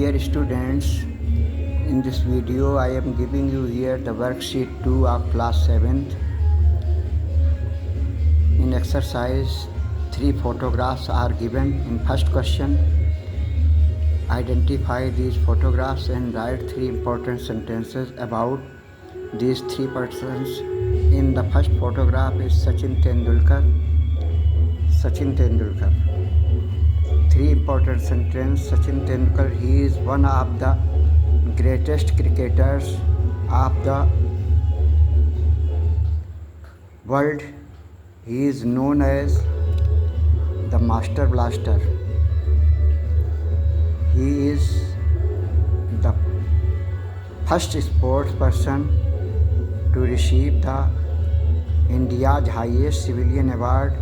Dear students, in this video I am giving you here the worksheet 2 of class 7th. In exercise, 3 photographs are given. In first question, identify these photographs and write 3 important sentences about these 3 persons. In the first photograph is Sachin Tendulkar. 3 important sentences. Sachin Tendulkar, he is one of the greatest cricketers of the world. He is known as the Master Blaster. He is the first sports person to receive the India's highest civilian award,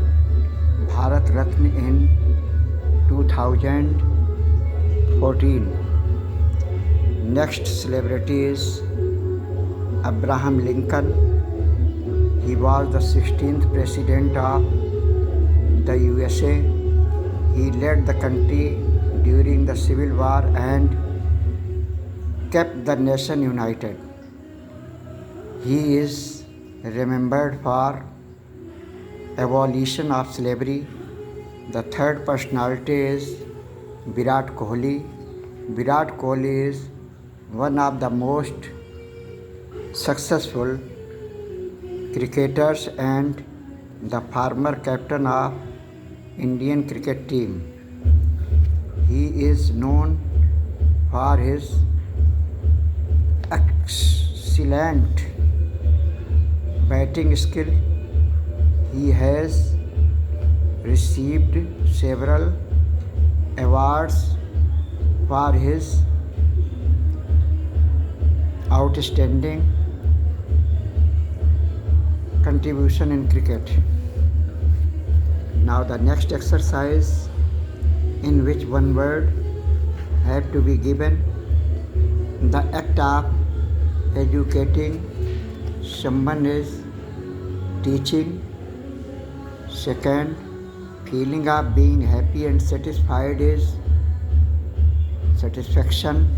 Bharat Ratna, in 2014. Next celebrity is Abraham Lincoln. He was the 16th president of the USA. He led the country during the Civil War and kept the nation united. He is remembered for abolition of slavery. The third personality is Virat Kohli. Virat Kohli is one of the most successful cricketers and the former captain of Indian cricket team. He is known for his excellent batting skill. He has received several awards for his outstanding contribution in cricket. Now the next exercise, in which one word have to be given. The act of educating someone is teaching. Second, feeling of being happy and satisfied is satisfaction.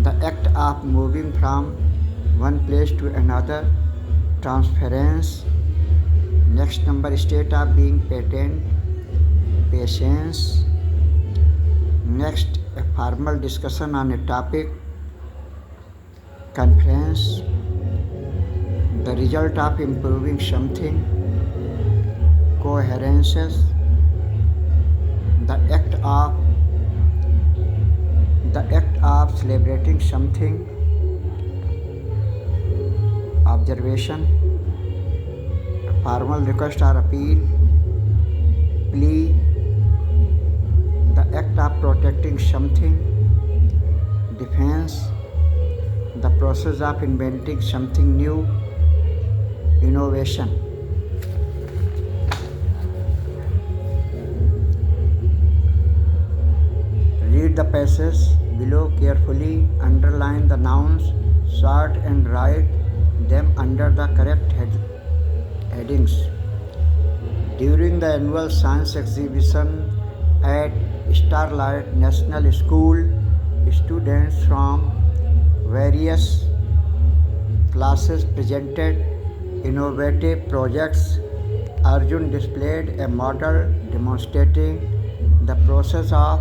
The act of moving from one place to another, transference. Next number, state of being patent, patience. Next, a formal discussion on a topic, conference. The result of improving something, coherences. The act of celebrating something, observation. Formal request or appeal, plea. The act of protecting something, defense. The process of inventing something new, innovation. Read the passage below carefully, underline the nouns, sort and write them under the correct headings. During the annual science exhibition at Starlight National School, students from various classes presented innovative projects. Arjun displayed a model demonstrating the process of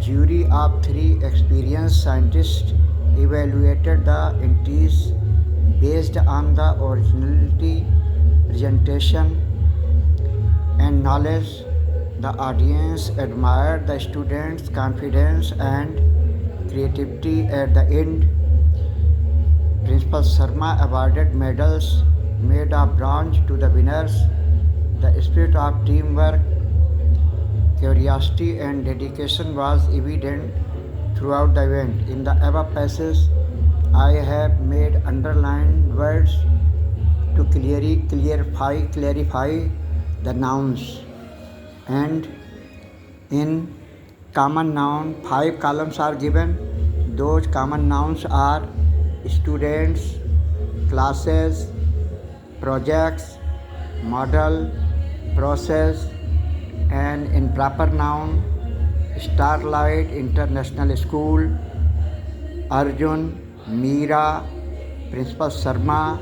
jury of 3 experienced scientists evaluated the entries based on the originality, presentation, and knowledge. The audience admired the students' confidence and creativity. At the end, Principal Sharma awarded medals made of bronze to the winners. The spirit of teamwork, curiosity and dedication was evident throughout the event. In the above passage, I have made underlined words to clarify the nouns. And in common noun, 5 columns are given. Those common nouns are students, classes, projects, model, process, and in proper noun Starlight International School, Arjun, Meera, Principal Sharma,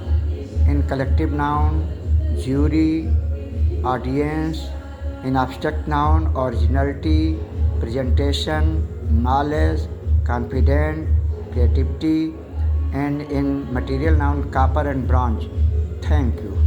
in collective noun, jury, audience, in abstract noun, originality, presentation, knowledge, confident, creativity, and in material noun, copper and bronze. Thank you.